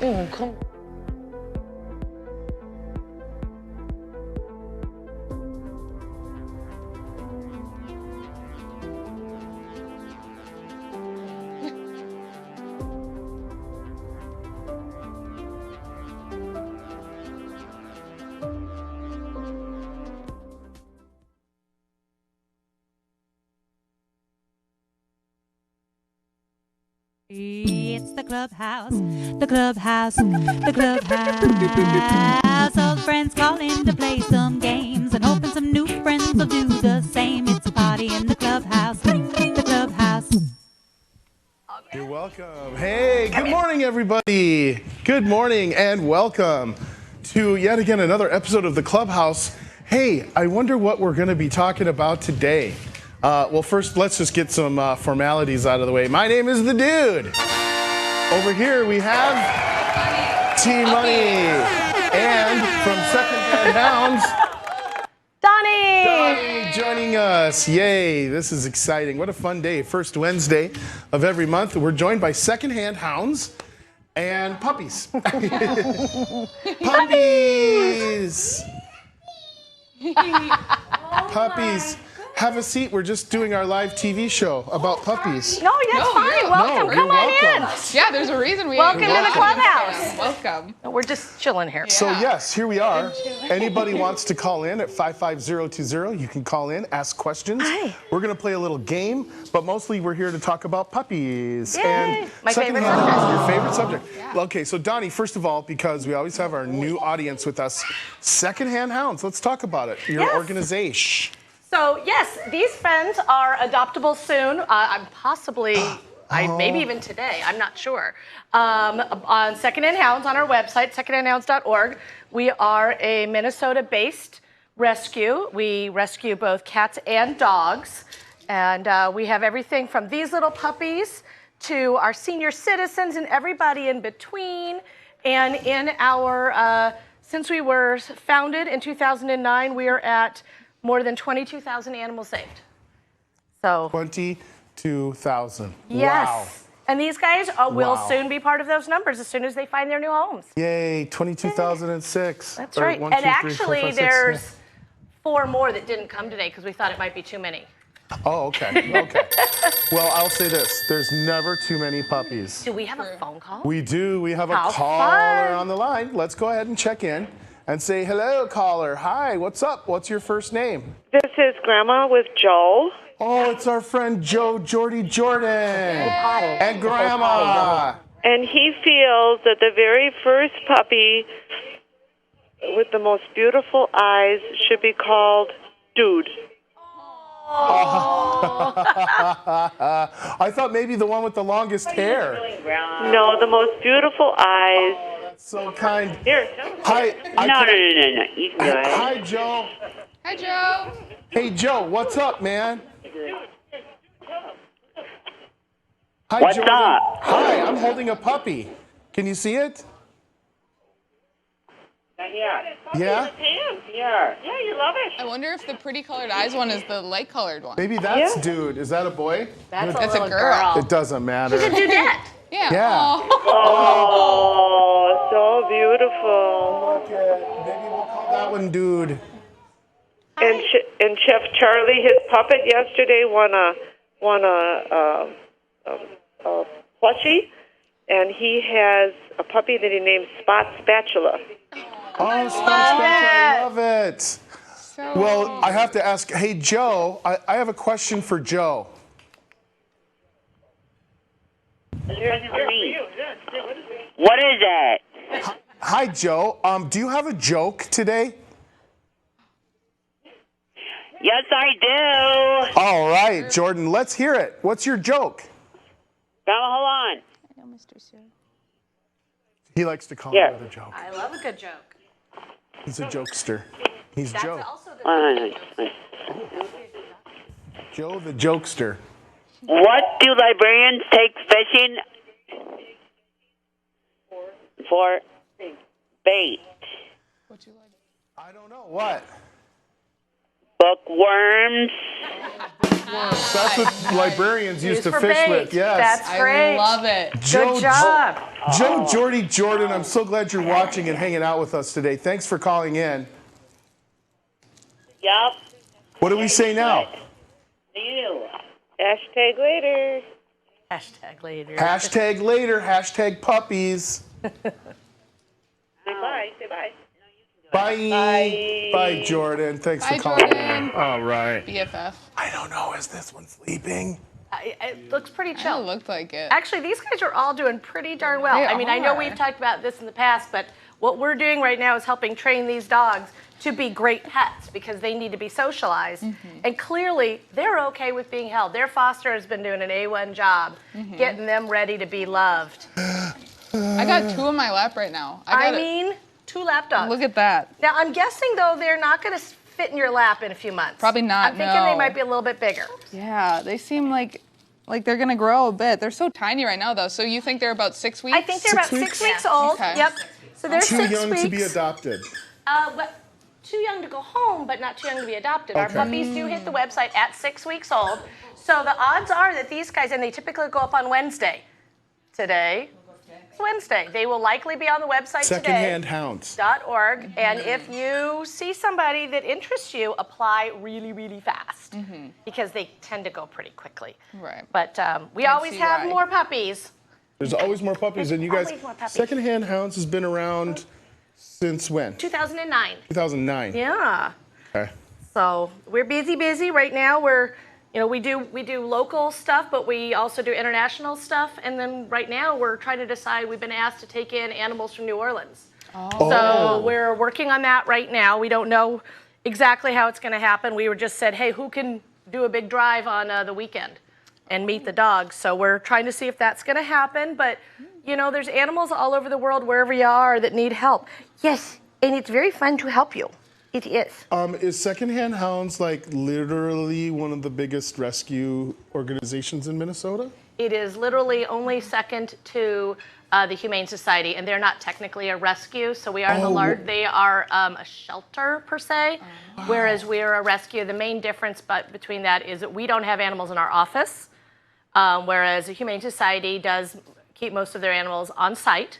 Oh, come. It's the clubhouse, the clubhouse, the clubhouse. Old friends calling to play some games and hoping some new friends will do the same. It's a party in the clubhouse, the clubhouse. You're welcome. Hey, good morning, everybody. Good morning and welcome to yet again another episode of the Clubhouse. Hey, I wonder what we're going to be talking about today. Well, first, let's just get some formalities out of the way. My name is The Dude. Over here, we have T-Money. And from Secondhand Hounds, Donnie joining us. Yay, this is exciting. What a fun day. First Wednesday of every month. We're joined by Secondhand Hounds and puppies. Puppies. Puppies. Have a seat. We're just doing our live TV show about puppies. No, that's fine. Welcome. No, Come you're on welcome. in. Yeah, there's a reason we Welcome to the clubhouse. Welcome. No, we're just chilling here. So yes, here we are. Anybody wants to call in at 55020, you can call in, ask questions. Hi. We're going to play a little game, but mostly we're here to talk about puppies. Yay. And My favorite secondhand subject. hounds, your favorite subject. Okay, so Donnie, first of all, because we always have our new audience with us, Secondhand Hounds, let's talk about it. Your Yes. organization. So yes, these friends are adoptable soon. I'm possibly, maybe even today. I'm not sure. On Secondhand Hounds on our website, secondhandhounds.org, we are a Minnesota-based rescue. We rescue both cats and dogs, and we have everything from these little puppies to our senior citizens and everybody in between. And in our, since we were founded in 2009, we are at more than 22,000 animals saved. So 22,000. yes. Wow. And these guys will Wow. soon be part of those numbers as soon as they find their new homes. Yay, 22,006. That's Or right. 1, And 2, 3, 4, actually, 5, 6, there's 4 more that didn't come today because we thought it might be too many. Oh, okay. Okay. Well, I'll say this. There's never too many puppies. Do we have a phone call? We do. We have a How caller fun. on the line. Let's go ahead and check in and say, hello, caller. Hi, what's up? What's your first name? This is Grandma with Joe. Oh, it's our friend Joe Jordan. And Grandma. And he feels that the very first puppy with the most beautiful eyes should be called Dude. I thought maybe the one with the longest hair. No, the most beautiful eyes. That's so kind. Here. Hi. No. You can go ahead. Hi, Joe. Hi, Joe. Hey, Joe, what's up, man? Hi, What's Jordan. up? Hi, I'm holding a puppy. Can you see it? Yeah. Yeah? Yeah, you love it. I wonder if the pretty colored eyes one is the light colored one. Maybe that's Dude. Is that a boy? That's That's a little girl. It doesn't matter. She's a dudette. Yeah. Yeah. Aw. Oh, so beautiful. Okay, maybe we'll call that one Dude. And Chef Charlie, his puppet yesterday won a plushie, and he has a puppy that he named Spot Spatula. Oh, Spatula, I love it. Well, I have to ask, hey, Joe, I have a question for Joe. What is that? Hi, Joe. Do you have a joke today? Yes, I do. All right, Jordan, let's hear it. What's your joke? Hold on. He likes to call Yeah. it a joke. I love a good joke. He's a jokester. He's That's Joe. also the Joe the jokester. What do librarians take fishing for? Bait. What you like? I don't know. What? Bookworms. worms. That's what librarians used to for fish bait. with. Yes. That's great. I love it. Good job. Joe, Jordy, Jordan, I'm so glad you're watching and hanging out with us today. Thanks for calling in. Yup. What do we say now? You. Hashtag later. Hashtag later. Hashtag later, hashtag puppies. Say bye. Say bye. Bye. Bye. Bye, Jordan. Thanks Bye, for calling Jordan. in. All right. BFF. I don't know. Is this one sleeping? It looks pretty It chill. looked like it. Actually, these guys are all doing pretty darn well. They I mean, I know are. we've talked about this in the past, but what we're doing right now is helping train these dogs to be great pets because they need to be socialized. And clearly, they're okay with being held. Their foster has been doing an A1 job getting them ready to be loved. I got 2 in my lap right now. I mean, 2 lap dogs. Look at that. Now, I'm guessing, though, they're not going to fit in your lap in a few months. Probably not, I'm thinking they no. might be a little bit bigger. Yeah, they seem like they're gonna grow a bit. They're so tiny right now, though. So you think they're about 6 weeks? I think they're about 6 weeks old. Okay. Yep. So they're Too 6 young weeks. to be adopted. But too young to go home, but not too young to be adopted. Our Okay. puppies do hit the website at 6 weeks old. So the odds are that these guys, and they typically go up on Wednesday. Today, it's Wednesday. They will likely be on the website Secondhand hounds. today.org. And if you see somebody that interests you, apply really, really fast because they tend to go pretty quickly. Right. But we Can always see have why. more puppies. There's always more puppies. And you guys, always more puppies. Secondhand Hounds has been around since when? 2009. 2009. Yeah. Okay. So we're busy right now. We do local stuff, but we also do international stuff. And then right now we're trying to decide. We've been asked to take in animals from New Orleans. So we're working on that right now. We don't know exactly how it's going to happen. We were just said, hey, who can do a big drive on the weekend and meet the dogs? So we're trying to see if that's going to happen. But there's animals all over the world, wherever you are, that need help. Yes, and it's very fun to help you. It is. Is Secondhand Hounds like literally one of the biggest rescue organizations in Minnesota? It is literally only second to the Humane Society, and they're not technically a rescue. So we are they are a shelter per se, whereas we are a rescue. The main difference between that is that we don't have animals in our office, whereas the Humane Society does keep most of their animals on site,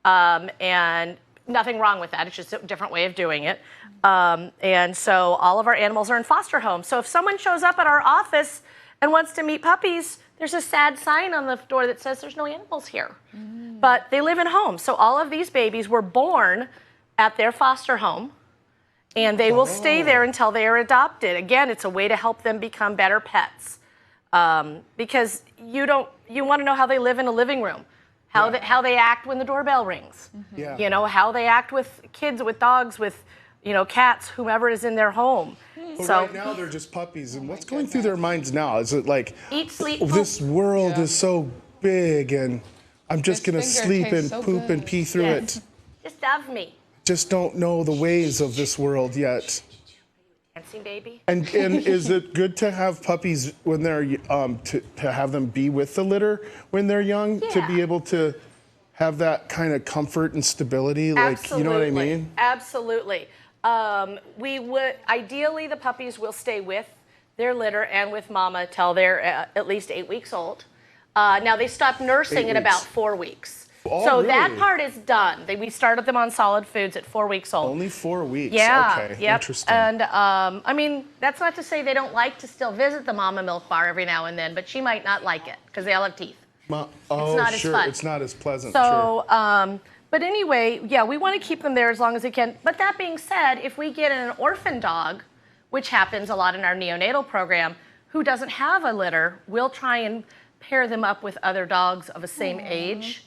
and nothing wrong with that. It's just a different way of doing it. And so all of our animals are in foster homes. So if someone shows up at our office and wants to meet puppies, there's a sad sign on the door that says there's no animals here. But they live in homes. So all of these babies were born at their foster home, and they will stay there until they are adopted. Again, it's a way to help them become better pets. Because you want to know how they live in a living room. How they act when the doorbell rings. Yeah. How they act with kids, with dogs, with cats, whomever is in their home. But So right now they're just puppies. And what's going through their minds now? Is it like, eat, sleep, this world is so big and I'm just This going to finger sleep and tastes so poop and good. pee through Yes. it? Just love me, Just don't know the ways of this world yet. dancing baby. And is it good to have puppies when they're to have them be with the litter when they're young to Yeah. be able to have that kind of comfort and stability? Like, Absolutely. you know what I mean? Absolutely. We would ideally the puppies will stay with their litter and with mama till they're at least 8 weeks old. Now they stop nursing 8 at about weeks. 4 weeks. Oh, So that really? part is done. We started them on solid foods at 4 weeks old. Only 4 weeks. Yeah. Okay. Yep. Interesting. And I mean, that's not to say they don't like to still visit the mama milk bar every now and then, but she might not like it because they all have teeth. Oh, not as sure. fun. It's not as pleasant. Sure. So, but anyway, yeah, we want to keep them there as long as we can. But that being said, if we get an orphan dog, which happens a lot in our neonatal program, who doesn't have a litter, we'll try and pair them up with other dogs of the same age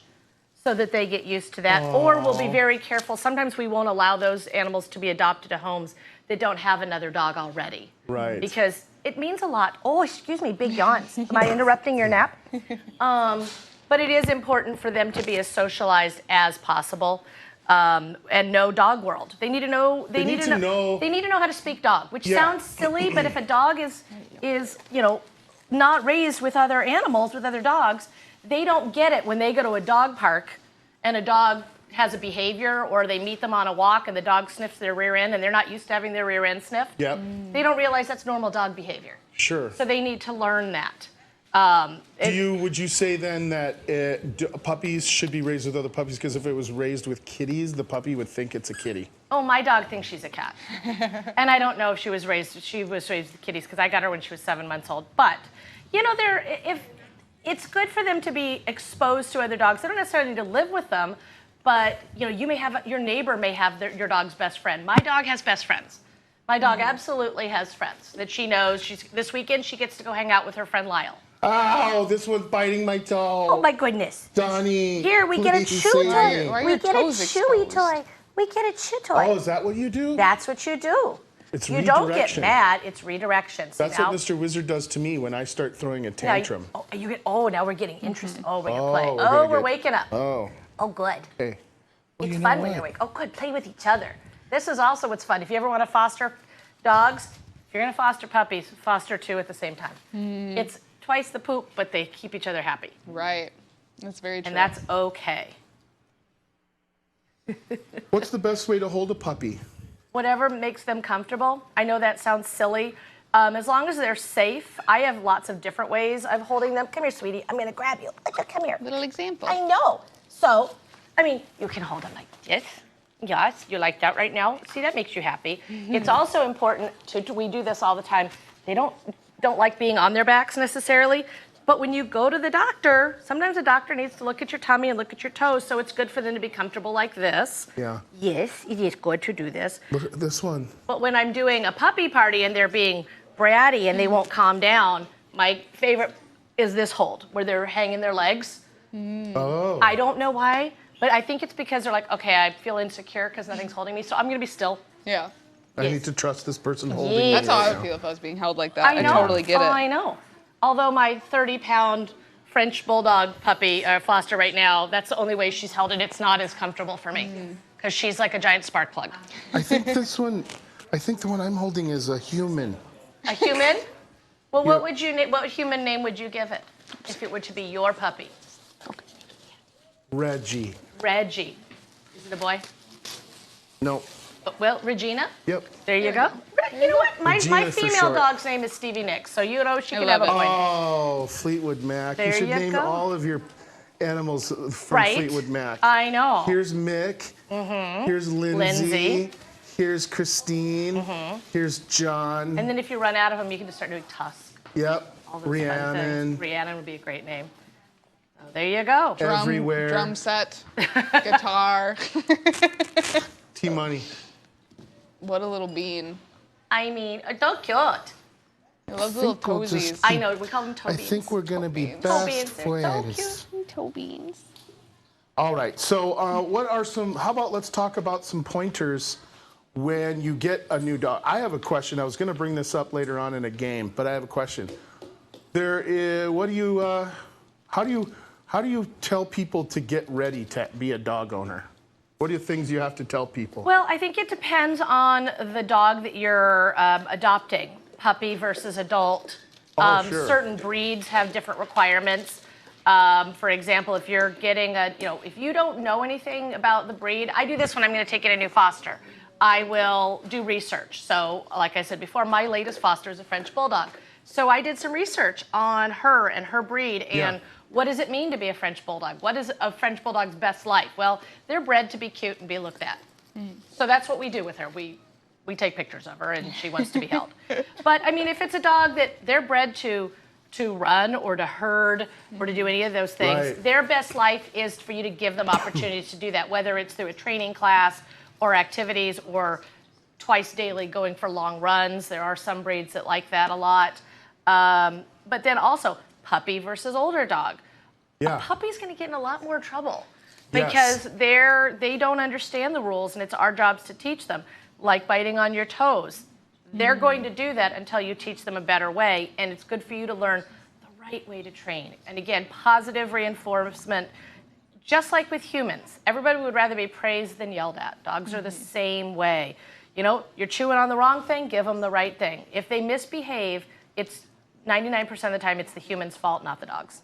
so that they get used to that. Or we'll be very careful. Sometimes we won't allow those animals to be adopted to homes that don't have another dog already. Right. Because it means a lot. Oh, excuse me, big yawns. Am I interrupting your nap? But it is important for them to be as socialized as possible, and know dog world. They need to know. They need to know. They need to know how to speak dog, which sounds silly, but if a dog is not raised with other animals, with other dogs, they don't get it when they go to a dog park and a dog has a behavior, or they meet them on a walk and the dog sniffs their rear end and they're not used to having their rear end sniffed, Yep. they don't realize that's normal dog behavior. Sure. So they need to learn that. Would you say then that puppies should be raised with other puppies? Because if it was raised with kitties, the puppy would think it's a kitty. Oh, my dog thinks she's a cat. And I don't know if she was raised with kitties, because I got her when she was 7 months old. But, you know, if it's good for them to be exposed to other dogs. They don't necessarily need to live with them, but, you know, your neighbor may have your dog's best friend. My dog has best friends. My dog absolutely has friends that she knows. This weekend, she gets to go hang out with her friend Lyle. Oh, this one's biting my toe. Oh my goodness. Donnie. Here, we get a please chew save toy. me. Why are We your get a toes chewy exposed? toy. We get a chew toy. Oh, is that what you do? That's what you do. It's You don't get redirection. mad, it's redirection. So That's now, what Mr. Wizard does to me when I start throwing a tantrum. now we're getting interested. Oh, we're gonna Oh, play. we're gonna We're get- waking up. Oh, Oh, good. okay. Well, It's you know fun when what? you're awake. Oh, good. Play with each other. This is also what's fun. If you ever want to foster dogs, if you're going to foster puppies, foster two at the same time. It's twice the poop, but they keep each other happy. Right. That's very true. And that's okay. What's the best way to hold a puppy? Whatever makes them comfortable. I know that sounds silly. As long as they're safe, I have lots of different ways of holding them. Come here, sweetie. I'm going to grab you. Come here. little example. I know. So, I mean, you can hold them like this. Yes, you like that right now. See, that makes you happy. It's also important we do this all the time. They don't like being on their backs necessarily, but when you go to the doctor, sometimes the doctor needs to look at your tummy and look at your toes, so it's good for them to be comfortable like this. Yeah. Yes, it is good to do this. Look at this one. But when I'm doing a puppy party and they're being bratty and they won't calm down, my favorite is this hold, where they're hanging their legs. Oh. I don't know why, but I think it's because they're like, okay, I feel insecure because nothing's holding me, so I'm gonna be still. Yeah. I Yes. need to trust this person holding Yes. me. That's how right I would now. feel if I was being held like that. I know. I totally get it. I know. Although my 30-pound French Bulldog puppy, Foster, right now, that's the only way she's held it. It's not as comfortable for me because she's like a giant spark plug. I think the one I'm holding is a human. A human? Well, Yeah. what human name would you give it if it were to be your puppy? Reggie. Reggie. Is it a boy? No. Well, Regina. Yep. There you go. You know what? My Regina for female short. dog's name is Stevie Nicks, so you know she I can have a love it. boy. Oh, Fleetwood Mac. There you should you name go. all of your animals from Right? Fleetwood Mac. I know. Here's Mick. Here's Lindsay. Lindsay. Here's Christine. Here's John. And then if you run out of them, you can just start doing Tusk. Yep. All those fun Rhiannon. things. Rhiannon would be a great name. So there you go. Everywhere. Drum set, guitar. T-Money. What a little bean. I mean, so cute. I love the little think we'll toesies. just- I know, we call them toe I beans. think we're gonna be Toe best beans. They're so friends. cute. Toe beans. All right. So, what are some? How about let's talk about some pointers when you get a new dog. I have a question. I was going to bring this up later on in a game, but I have a question. There is. What do you? How do you tell people to get ready to be a dog owner? What are the things you have to tell people? Well, I think it depends on the dog that you're adopting, puppy versus adult. Oh, sure. Certain breeds have different requirements. For example, if you're getting if you don't know anything about the breed, I do this when I'm going to take in a new foster. I will do research. So, like I said before, my latest foster is a French Bulldog. So I did some research on her and her breed and what does it mean to be a French Bulldog? What is a French Bulldog's best life? Well, they're bred to be cute and be looked at. So that's what we do with her. We take pictures of her and she wants to be held. But I mean, if it's a dog that they're bred to run or to herd or to do any of those things, Right. their best life is for you to give them opportunities to do that, whether it's through a training class or activities or twice daily going for long runs. There are some breeds that like that a lot. But then also puppy versus older dog. Yeah. A puppy's going to get in a lot more trouble Yes. because they don't understand the rules and it's our jobs to teach them, like biting on your toes. They're going to do that until you teach them a better way, and it's good for you to learn the right way to train. And again, positive reinforcement, just like with humans. Everybody would rather be praised than yelled at. Dogs are the same way. You know, you're chewing on the wrong thing, give them the right thing. If they misbehave, it's 99% of the time, it's the human's fault, not the dog's.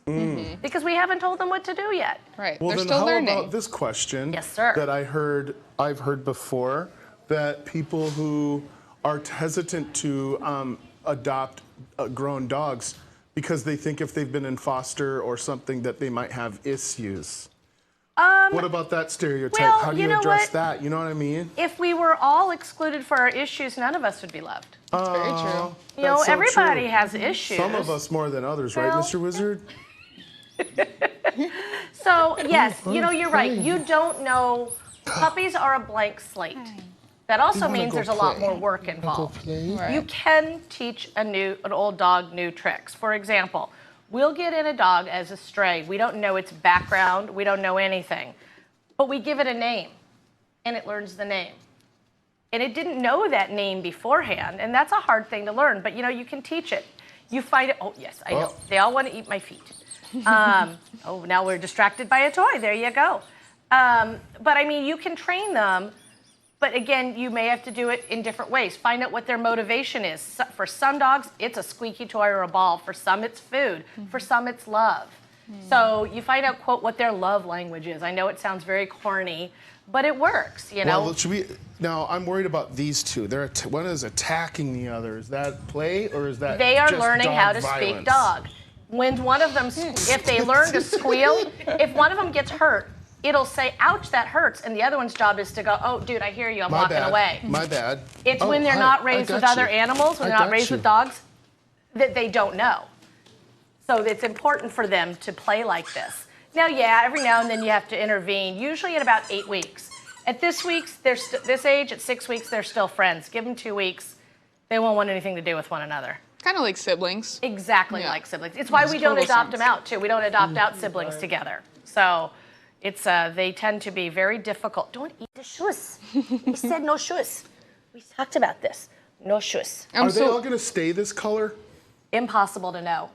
Because we haven't told them what to do yet. Right. Well, They're then still how learning. about this question? Yes, sir. That I've heard before, that people who are hesitant to adopt grown dogs because they think if they've been in foster or something that they might have issues. What about that stereotype? well, How do you you know address what? that? You know what I mean? If we were all excluded for our issues, none of us would be loved. That's very true. You know, That's so everybody true. has issues. Some of us more than others, right, Well- Mr. Wizard? So, yes, you know, you're right. You don't know. Puppies are a blank slate. That also means there's a lot more work involved. Right. You can teach an old dog new tricks. For example, we'll get in a dog as a stray. We don't know its background. We don't know anything. But we give it a name, and it learns the name. And it didn't know that name beforehand, and that's a hard thing to learn. But, you know, you can teach it. You find it. Oh, yes, I know. Oh. They all want to eat my feet. Oh, now we're distracted by a toy. There you go. But, I mean, you can train them. But again, you may have to do it in different ways. Find out what their motivation is. For some dogs, it's a squeaky toy or a ball. For some, it's food. For some, it's love. So you find out, quote, what their love language is. I know it sounds very corny, but it works, you know? Well, now, I'm worried about these two. One is attacking the other. Is that play or is that They are just learning dog how to violence? speak dog. When one of them, if they learn to squeal, if one of them gets hurt, it'll say, ouch, that hurts. And the other one's job is to go, oh, dude, I hear you, I'm My walking bad. away. My bad. It's Oh, when they're hi, not I raised with got other you. animals, when I they're not got raised you. with dogs, that they don't know. So it's important for them to play like this. Now, yeah, every now and then you have to intervene, usually at about 8 weeks. At this age, at 6 weeks, they're still friends. Give them 2 weeks, they won't want anything to do with one another. Kind of like siblings. Exactly Yeah. like siblings. It's why we don't total adopt sense. them out, too. We don't adopt out siblings together. So it's they tend to be very difficult. Don't eat The shoes. We said no shoes. We talked about this. No shoes. Are they all going to stay this color? Impossible to know.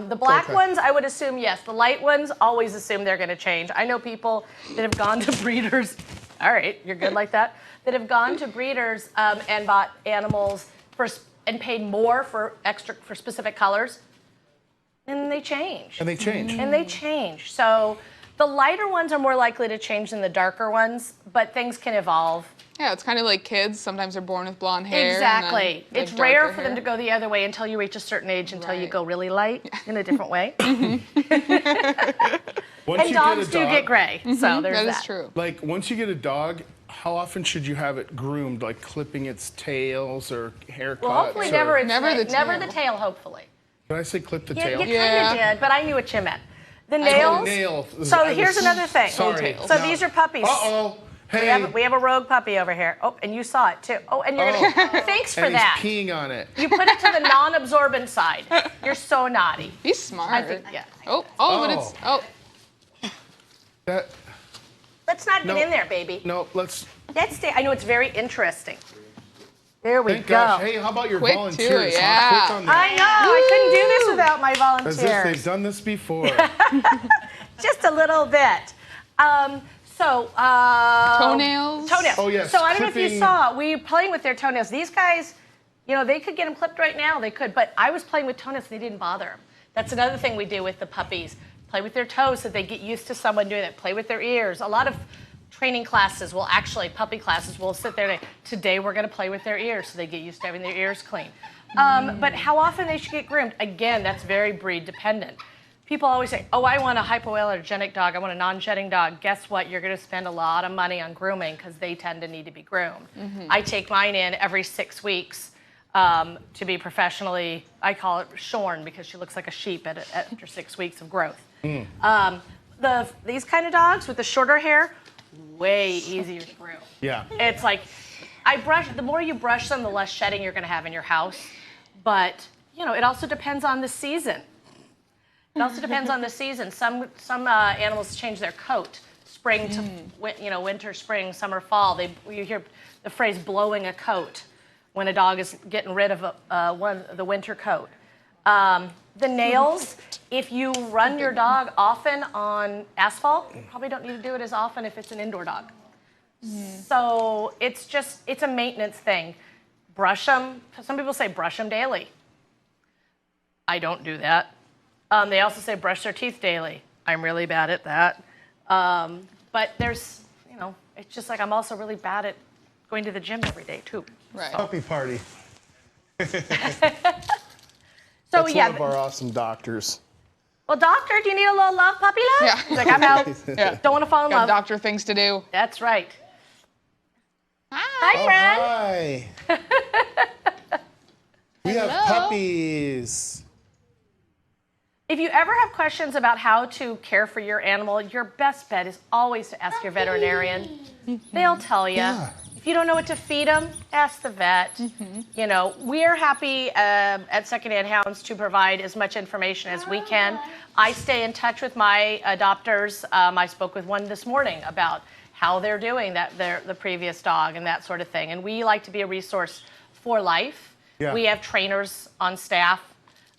The black Okay. ones, I would assume yes. The light ones, always assume they're going to change. I know people that have gone to breeders. All right, you're good like that. That have gone to breeders and bought animals and paid more for specific colors, and they change. And they change. And they change. So the lighter ones are more likely to change than the darker ones, but things can evolve. Yeah, it's kind of like kids. Sometimes they're born with blonde hair. Exactly. And then It's they have rare darker for them hair. to go the other way until you reach a certain age, until you Right. go really light in a different way. Once And you dogs get a do dog, get gray, so there's That that. is true. Like, once you get a dog, how often should you have it groomed? Like clipping its tails or haircuts? Well, hopefully or- never Never the tail. tail, hopefully. Did I say clip the Yeah, tail? you kind Yeah. of did, but I knew what you meant. The Oh, nails. nails. So I was- here's another thing. Sorry. So these are puppies. Uh-oh. Hey. We have a rogue puppy over here. Oh, and you saw it too. Oh, and you're gonna. Thanks for and that. he's peeing on it. You put it to the non-absorbent side. You're so naughty. He's smart. I think, yeah. But it's That, Let's not get No. in there, baby. no, let's, Let's stay. I know it's very interesting. There we thank go. gosh. Hey, how about your Quick, too, volunteers? yeah. Huh? Quick on that. I know. I couldn't do this without my As if volunteers. they've done this before. Just a little bit. toenails. Toenails. Oh, yes, So I don't know if you clipping- saw, we were playing with their toenails. These guys, you know, they could get them clipped right now. They could. But I was playing with toenails. They didn't bother them. That's another thing we do with the puppies. Play with their toes so they get used to someone doing that. Play with their ears. A lot of training classes will actually, puppy classes will sit there and today we're going to play with their ears so they get used to having their ears clean. But how often they should get groomed? Again, that's very breed dependent. People always say, oh, I want a hypoallergenic dog. I want a non-shedding dog. Guess what? You're going to spend a lot of money on grooming because they tend to need to be groomed. I take mine in every 6 weeks to be professionally, I call it shorn because she looks like a sheep after 6 weeks of growth. These kind of dogs with the shorter hair, way easier to groom. Yeah. It's like, the more you brush them, the less shedding you're going to have in your house. But, you know, it also depends on the season. It also depends on the season. Some animals change their coat, spring to winter, spring, summer, fall. You hear the phrase "blowing a coat" when a dog is getting rid of the winter coat. The nails, if you run your dog often on asphalt, you probably don't need to do it as often if it's an indoor dog. So it's a maintenance thing. Brush them. Some people say brush them daily. I don't do that. They also say brush their teeth daily. I'm really bad at that. But there's, it's just like I'm also really bad at going to the gym every day too. Right. Puppy party. So That's yeah. one of our awesome doctors. Well, doctor, do you need a little love, puppy love? Yeah. He's like, I'm out. Yeah. Don't want to fall in Got love. doctor things to do. That's right. Hi. Hi, friend. Hi. We have puppies. If you ever have questions about how to care for your animal, your best bet is always to ask your veterinarian. They'll tell you. Yeah. If you don't know what to feed them, ask the vet. We're happy at Secondhand Hounds to provide as much information as we can. I stay in touch with my adopters. I spoke with one this morning about how they're doing the previous dog and that sort of thing. And we like to be a resource for life. Yeah. We have trainers on staff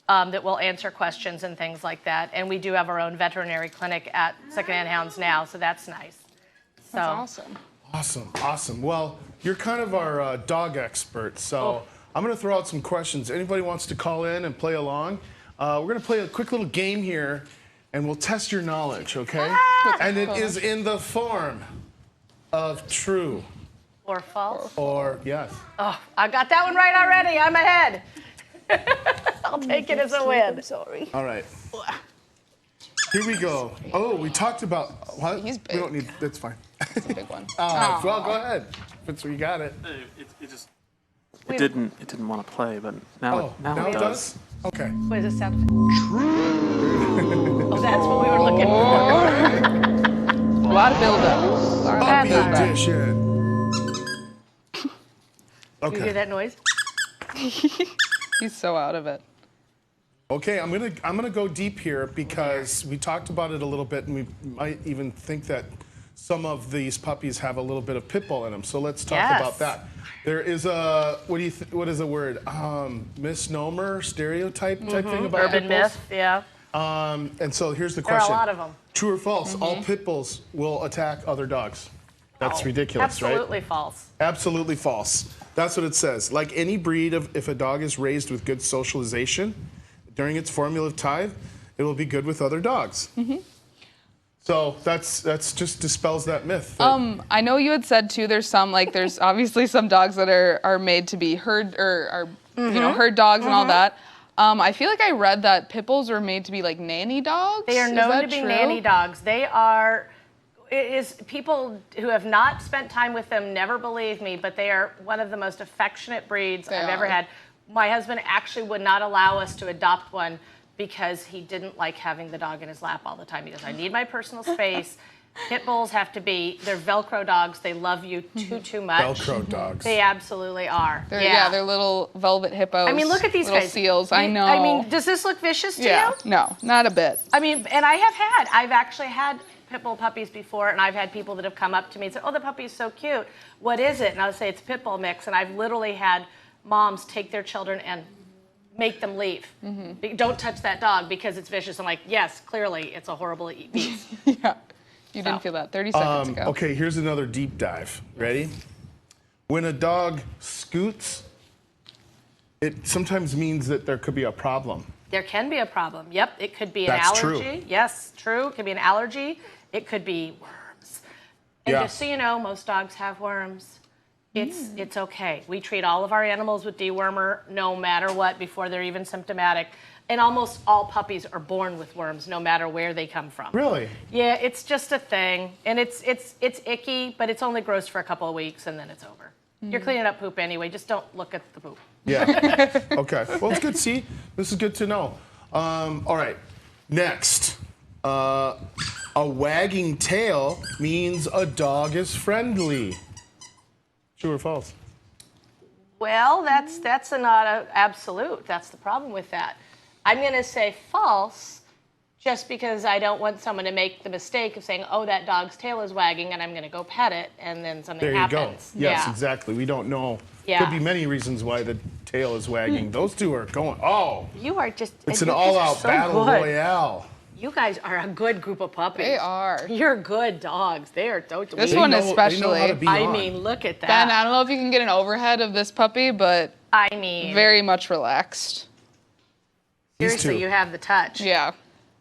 that will answer questions and things like that. And we do have our own veterinary clinic at Secondhand Hounds now, so that's nice. That's awesome. Awesome. Well, you're kind of our dog expert, so I'm going to throw out some questions. Anybody wants to call in and play along? We're going to play a quick little game here, and we'll test your knowledge, okay? And it is in the form of true. Or false. Or yes. Oh, I got that one right already. I'm ahead. I'll take it as a win. I'm sorry. All right. Here we go. Oh, we talked about what? He's We don't big. need. That's fine. It's a big one. Well, go ahead. If you got it. It didn't want to play, but now Now it it does. does. Okay. What does it sound? True. Oh, that's what we were looking for. A lot of build-up. Puppy That's right. edition. You hear Okay. that noise? He's so out of it. Okay, I'm gonna go deep here because we talked about it a little bit, and we might even think that some of these puppies have a little bit of pit bull in them. So let's talk Yes. about that. There is a what is the word? Misnomer, stereotype type thing about Urban pit bulls. myth, yeah. And so here's the There are a question: lot of them. True or false? All pit bulls will attack other dogs. That's ridiculous, right? Absolutely false. Absolutely false. That's what it says. Like any breed if a dog is raised with good socialization during its formative time, it will be good with other dogs. So that's just dispels that myth. I know you had said too. There's obviously some dogs that are made to be herd or are herd dogs and all that. I feel like I read that pit bulls were made to be like nanny dogs. They are Is known that to be true? nanny dogs. They are. People who have not spent time with them never believe me, but they are one of the most affectionate breeds I've ever had. My husband actually would not allow us to adopt one because he didn't like having the dog in his lap all the time. He goes, I need my personal space. Pit bulls have to be, they're Velcro dogs. They love you too much. Velcro dogs. They absolutely are. They're little velvet hippos. I mean, look at these little guys. seals. I know. I mean, does this look vicious to you? No, not a bit. I mean, and I've actually had pit bull puppies before, and I've had people that have come up to me and said, oh, the puppy's so cute. What is it? And I'll say, it's pit bull mix. And I've literally had moms take their children and make them leave. Don't touch that dog because it's vicious. I'm like, yes, clearly it's a horrible beast. Yeah. You didn't feel that 30 seconds ago. Okay, here's another deep dive. Ready? When a dog scoots, it sometimes means that there could be a problem. There can be a problem. Yep, it could be an That's allergy. true. Yes, true. It could be an allergy. It could be worms. And Yeah. just so you know, most dogs have worms. It's okay. We treat all of our animals with dewormer no matter what before they're even symptomatic. And almost all puppies are born with worms no matter where they come from. Really? Yeah, it's just a thing. And it's icky, but it's only gross for a couple of weeks and then it's over. You're cleaning up poop anyway. Just don't look at the poop. Yeah. Okay. Well, it's good. See, this is good to know. All right. Next, a wagging tail means a dog is friendly. True or false? Well, that's not an absolute. That's the problem with that. I'm going to say false just because I don't want someone to make the mistake of saying, oh, that dog's tail is wagging and I'm going to go pet it and then something There you happens. go. Yes, Yeah. exactly. We don't know. Yeah. Could be many reasons why the tail is wagging. Those two are going, oh, You are just. it's you an guys are all-out so battle good. royale. You guys are a good group of puppies. They are. You're good dogs. They are totally. This They one know how especially. to be I on. mean, look at that. Ben, I don't know if you can get an overhead of this puppy, but I mean, very much relaxed. Seriously, two. you have the touch. Yeah.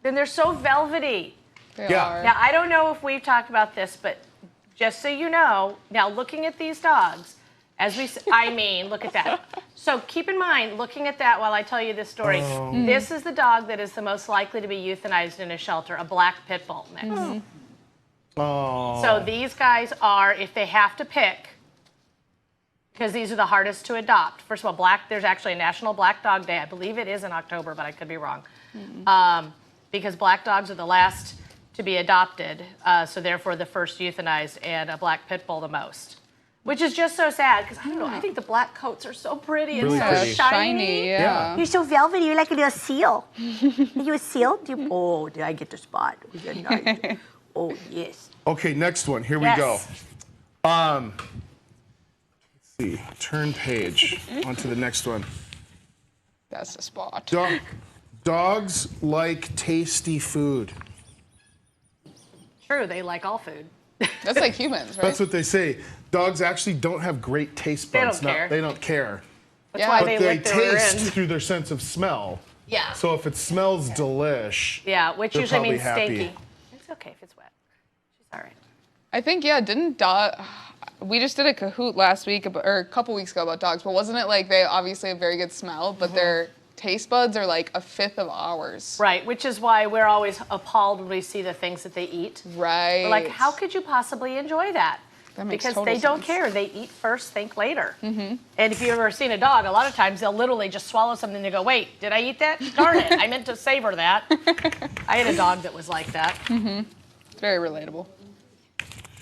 And they're so velvety. They Yeah. are. Now, I don't know if we've talked about this, but just so you know, now looking at these dogs, look at that. So keep in mind, looking at that while I tell you this story, this is the dog that is the most likely to be euthanized in a shelter, a black pit bull mix. Oh. So these guys are, if they have to pick, because these are the hardest to adopt. First of all, there's actually a National Black Dog Day. I believe it is in October, but I could be wrong. Because black dogs are the last to be adopted, so therefore the first euthanized, and a black pit bull the most. Which is just so sad, because I don't know, I think the black coats are so pretty and Really so pretty. shiny. Yeah. You're so velvety. You're like a little seal. Are you a seal? Oh, did I get the spot? You're nice. Oh, yes. Okay, next one. Here we go. Yes. Let's see. Turn page. On to the next one. That's the spot. Dogs like tasty food. True, they like all food. That's like humans, right? That's what they say. Dogs actually don't have great taste They buds. don't care. They don't care. That's Yeah. why But they they lick their rear taste end. through their sense of smell. Yeah. So if it smells delish, Yeah, which they're usually probably means happy. stinky. It's okay if it's wet. She's all right. I think, we just did a Kahoot last week, or a couple weeks ago about dogs, but wasn't it like they obviously have very good smell, but their taste buds are like a fifth of ours? Right, which is why we're always appalled when we see the things that they eat. Right. We're like, how could you possibly enjoy that? That makes Because total they don't sense. care. They eat first, think later. And if you've ever seen a dog, a lot of times they'll literally just swallow something and they go, wait, did I eat that? Darn it, I meant to savor that. I had a dog that was like that. It's very relatable.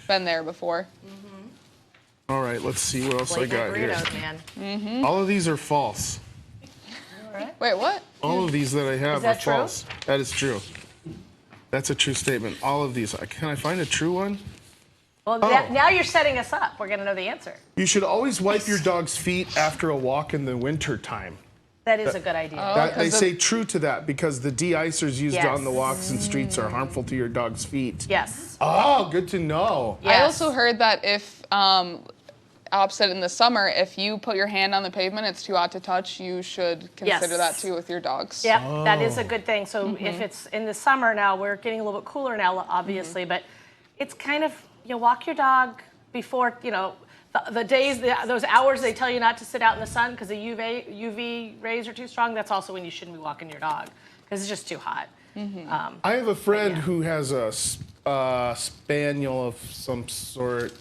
Been there before. All right, let's see what else I Late night got here. burritos, man. All of these are false. Wait, what? All of these that I have Is that are true? false. That is true. That's a true statement. All of these. Can I find a true one? Well, now you're setting us up. We're going to know the answer. You should always wipe your dog's feet after a walk in the winter time. That is a good idea. They 'cause say true to that because the de-icers used Yes. on the walks and streets are harmful to your dog's feet. Yes. Oh, good to know. Yes. I also heard that if, opposite in the summer, if you put your hand on the pavement, it's too hot to touch, you should consider that too with your dogs. Yeah, that is a good thing. So if it's in the summer now, we're getting a little bit cooler now, obviously, but it's kind of, walk your dog before, the days, those hours they tell you not to sit out in the sun because the UV rays are too strong. That's also when you shouldn't be walking your dog because it's just too hot. I have a friend who has a spaniel of some sort,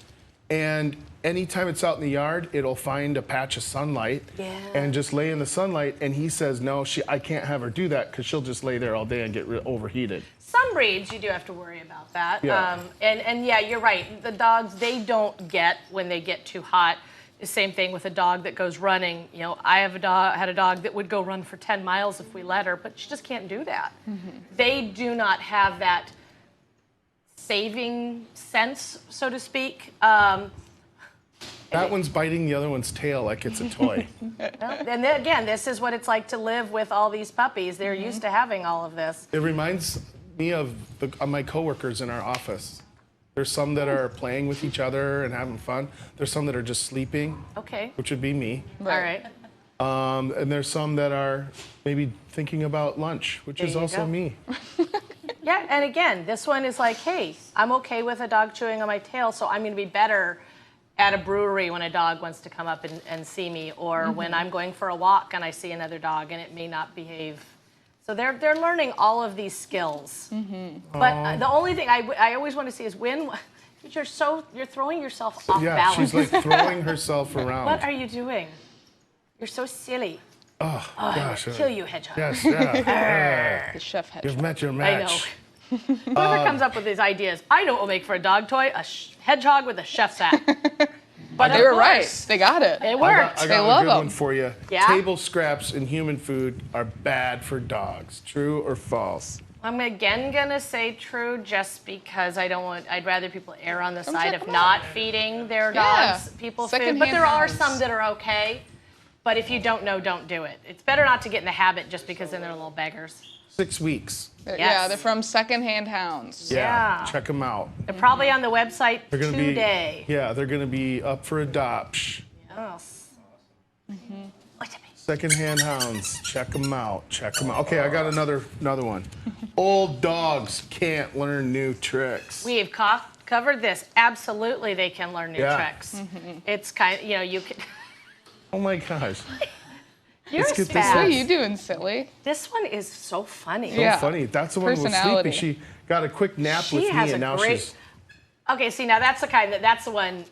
and anytime it's out in the yard, it'll find a patch of sunlight and just lay in the sunlight. And he says, no, I can't have her do that because she'll just lay there all day and get overheated. Some breeds, you do have to worry about that. Yeah. And yeah, you're right. The dogs, they don't get when they get too hot. The same thing with a dog that goes running. I had a dog that would go run for 10 miles if we let her, but she just can't do that. They do not have that saving sense, so to speak. That one's biting the other one's tail like it's a toy. And then again, this is what it's like to live with all these puppies. They're used to having all of this. It reminds me of my coworkers in our office. There's some that are playing with each other and having fun. There's some that are just sleeping, Okay. which would be me. All right. And there's some that are maybe thinking about lunch, which is you also go. me. Yeah, and again, this one is like, hey, I'm okay with a dog chewing on my tail, so I'm going to be better at a brewery when a dog wants to come up and see me, or when I'm going for a walk and I see another dog and it may not behave. So they're learning all of these skills. But the only thing I always want to see is when you're throwing yourself off Yeah, balance. she's like throwing herself around. What are you doing? You're so silly. Oh, gosh. Kill you, hedgehog. Yes, yeah. The chef hedgehog. You've met your I match. know. Whoever comes up with these ideas, I know what will make for a dog toy, a hedgehog with a chef's hat. But They of were right. course, They got it. It worked. I They got love a good them. one for you. Yeah? Table scraps in human food are bad for dogs. True or false? I'm again gonna say true, just because I'd rather people err on the side check of them not feeding their Yeah. dogs people food. But Secondhand there are hounds. some that are okay. But if you don't know, don't do it. It's better not to get in the habit just because then they're little beggars. 6 weeks. Yeah, Yes. they're from secondhand hounds. Yeah. Check them out. They're probably on the website They're gonna today. be. Yeah, they're gonna be up for adoption. Yes. Secondhand hounds. Check them out. Check them out. Okay, I got another one. Old dogs can't learn new tricks. We have covered this. Absolutely, they can learn new tricks. It's kind of, you can. Oh my gosh. You're Let's get this What are fast. you doing, silly? This one is so funny. So funny. That's the one who was sleeping. Personality. She got a quick nap She with me, has and a now great. she's Okay, see, now that's the one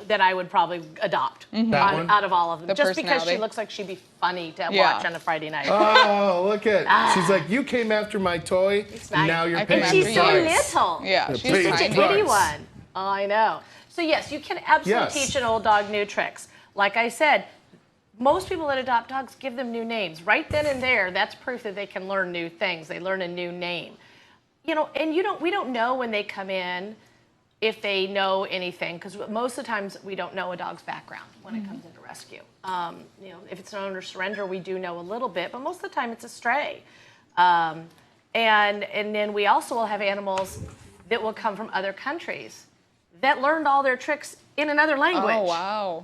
that I would probably adopt That one? out of all of them. The Just because she personality. looks like she'd be funny to Yeah. watch on a Friday night. Oh, look at. She's like, you came after my toy, and now you're I paying came And the she's so after price. little. Yeah, The she's pig Such an price. itty one. Oh, I know. So yes, you can absolutely Yes. teach an old dog new tricks. Like I said, most people that adopt dogs give them new names. Right then and there, that's proof that they can learn new things. They learn a new name. And we don't know when they come in if they know anything, because most of the times we don't know a dog's background when it comes into rescue. If it's an owner surrender, we do know a little bit, but most of the time it's a stray. And then we also will have animals that will come from other countries that learned all their tricks in another language. Oh, wow.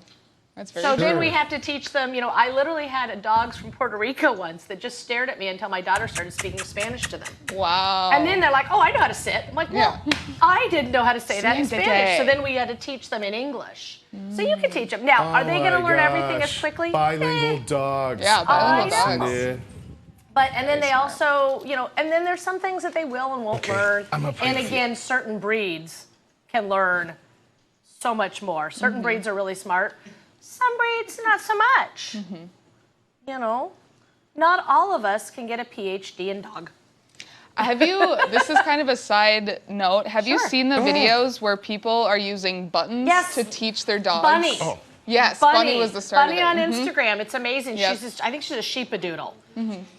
That's very So cool. then we have to teach them, I literally had dogs from Puerto Rico once that just stared at me until my daughter started speaking Spanish to them. Wow. And then they're like, oh, I know how to sit. I'm like, well, I didn't know how to say that in Siéntate. Spanish. So then we had to teach them in English. So you can teach them. Now, are they going to learn everything as quickly? Bilingual dogs. Yeah, bilingual Awesome, dogs. dude. And then they also, and then there's some things that they will and won't learn. I'm gonna pray And for you. again, certain breeds can learn so much more. Certain breeds are really smart. Some breeds, not so much. Not all of us can get a PhD in dog. Have you, this is kind of a side note, have you Sure. seen the videos where people are using buttons Yes. to teach their dogs? Bunny. Oh. Yes, Bunny was the start Bunny of it. on Instagram. It's amazing. Yep. I think she's a sheepadoodle.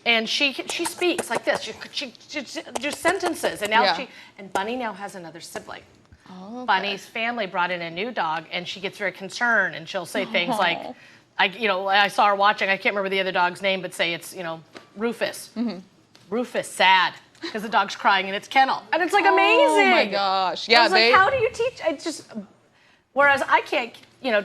And she speaks like this. She just sentences. And now Yeah. and Bunny now has another sibling. Oh, okay. Bunny's family brought in a new dog, and she gets very concerned, and she'll say things like, I saw her watching, I can't remember the other dog's name, but say it's, Rufus. Rufus, sad, because the dog's crying in its kennel. And it's like amazing. Oh my gosh. I Yeah, was like, how do you teach? Whereas I can't,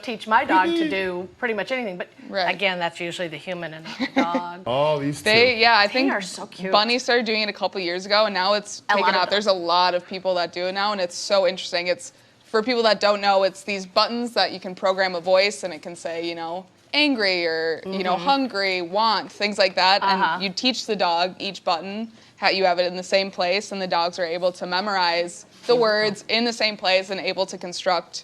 teach my dog to do pretty much anything, but Right. again, that's usually the human and not the dog. Oh, these two. I think are so cute. Bunny started doing it a couple years ago, and now it's A lot taken of off. them. There's a lot of people that do it now, and it's so interesting. It's, for people that don't know, it's these buttons that you can program a voice, and it can say, angry or, hungry, want, things like that. And you teach the dog each button, how you have it in the same place, and the dogs are able to memorize the words in the same place and able to construct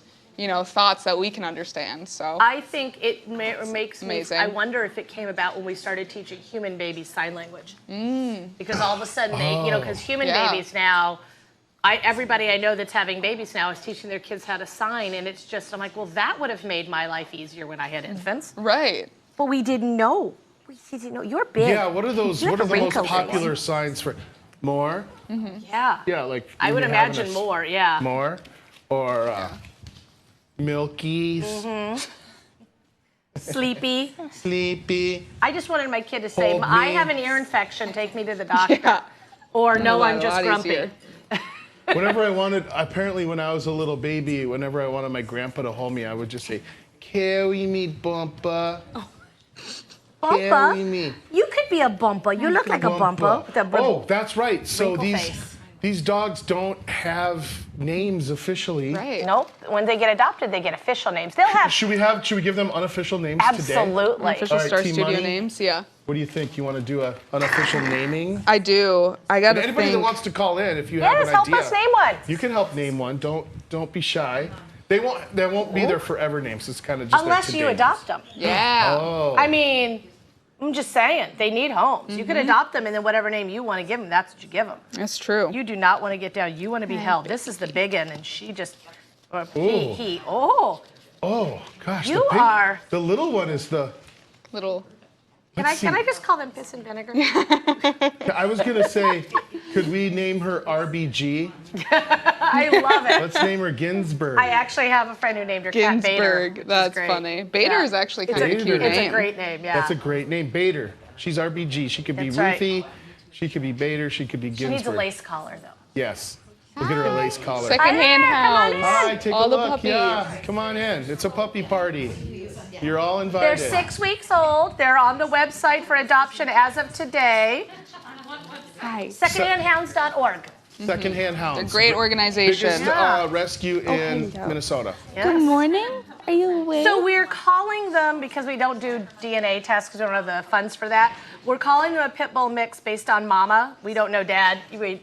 thoughts that we can understand. So I think it makes me, Amazing. I wonder if it came about when we started teaching human babies sign language. Because all of a sudden because human Yeah. babies now, everybody I know that's having babies now is teaching their kids how to sign, and it's just, I'm like, well, that would have made my life easier when I had infants. right. But we didn't know. You're big. Yeah, what are those? You're What are the most wrinkle face. popular signs for more? Yeah. Yeah, like I would when you're having imagine a- more, yeah. More, or Milkies, Sleepy. Sleepy. I just wanted my kid to say, Hold I me. have an ear infection, take me to the doctor. Yeah. Or no, A I'm lot just grumpy. easier. Whenever I wanted, apparently when I was a little baby, whenever I wanted my grandpa to hold me, I would just say, "Carry me, Bumpa. Carry Bumper. me." You could be a bumper. You look like a bumper. With a Oh, that's right. So Wrinkle these face. these dogs don't have names officially. Right. Nope. When they get adopted, they get official names. They'll have Should we give them unofficial names today? absolutely. Official All right, Star Team Studio Money. names, yeah. What do you think? You want to do a unofficial naming? I do. I got to Anybody that think. wants to call in, if you have Yes, an help idea, us name one. you can help name one. Don't be shy. They won't be their forever names. It's kind of just Unless their you today adopt them. Yeah. Oh. I mean, I'm just saying, they need homes. You could adopt them, and then whatever name you want to give them, that's what you give them. That's true. You do not want to get down. You want to be held. This is the big one, and she just, or Ooh. he. Oh, Oh gosh, You are- the little one is the. Little. can Let's I see. just call them piss and vinegar? I was gonna say, could we name her RBG? I love it. Let's name her Ginsburg. I actually have a friend who named her cat Bader. Ginsburg. which is That's great. funny. Bader Yeah. is actually It's kind of a- a cute it's It's name. a great name, yeah. That's a great name, Bader. She's RBG. She could be That's right. Ruthie. She could be Bader. She could be She Ginsburg. needs a lace collar, though. Yes. Look at her lace collar. Secondhand Come on hounds. in. Hi, take All a the look. puppies. Yeah, come on in. It's a puppy party. You're all They're invited. 6 weeks old. They're on the website for adoption as of today. Hi. Secondhandhounds.org. Secondhand Hounds. They're a great organization. Biggest Yeah. rescue in hello. Minnesota. Good morning. Are you awake? So we're calling them, because we don't do DNA tests because we don't have the funds for that, we're calling them a pit bull mix based on mama. We don't know dad. We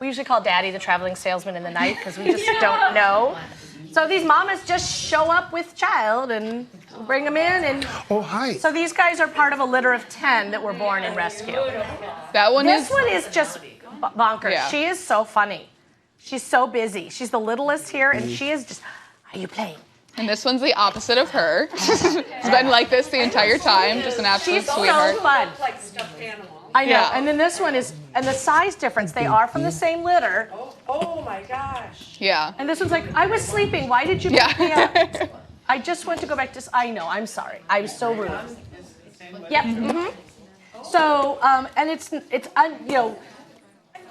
usually call daddy the traveling salesman in the night because we just don't know. So these mamas just show up with child and bring them in. And Oh, hi. so these guys are part of a litter of 10 that were born in rescue. That one This is. one is just bonkers. Yeah. She is so funny. She's so busy. She's the littlest here, and she is just, are you playing? And this one's the opposite of her. It's been like this the entire time, just an absolute She's sweetheart. so fun. Like stuffed animal. I know. Yeah. And then this one is, and the size difference, they are from the same litter. Oh my gosh. Yeah. And this one's like, I was sleeping. Why did you pick me up? I just went to go back to, I know, I'm sorry. I was so rude. Yep. So, and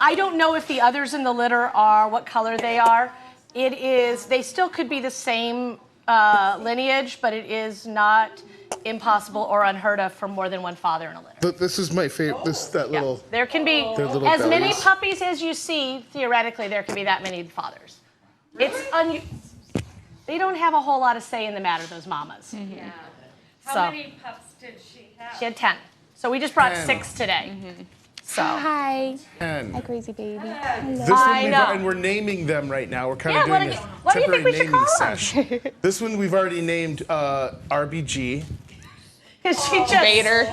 I don't know if the others in the litter are, what color they are. It is, they still could be the same lineage, but it is not impossible or unheard of for more than one father in a litter. This is my favorite. Yeah. There can be Their little as many bellies. puppies as you see, theoretically, there can be that many fathers. It's they don't have a whole lot of say in the matter, those mamas. Yeah. So- How many pups did she have? She had 10. So we just brought 10. 6 today. So Hi. And Hi, crazy baby. this Hello. one I know. and we're naming them right now. We're kind Yeah, of what doing do a you- what do you think temporary we should naming call 'em? sesh. This one we've already named RBG. because she just Vader.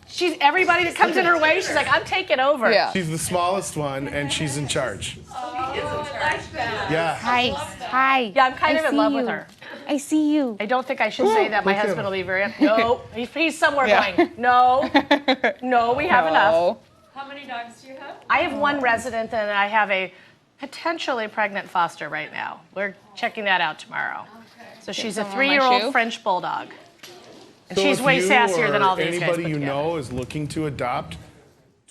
she's everybody that comes in her way. She's like, I'm taking over. Yeah. She's the smallest one, and she's in charge. Yeah. Hi. Hi. Yeah, I'm kind I of in see love you. with her. I see you. I don't think I should say that. My look at husband him. will be very no. He's somewhere Yeah. going. No, no, we have enough. No. How many dogs do you have? I have one resident and I have a potentially pregnant foster right now. We're checking that out tomorrow. So she's a some on my 3-year-old shoe. French bulldog. And So she's if way you sassier than or all these guys. anybody put you together. know is looking to adopt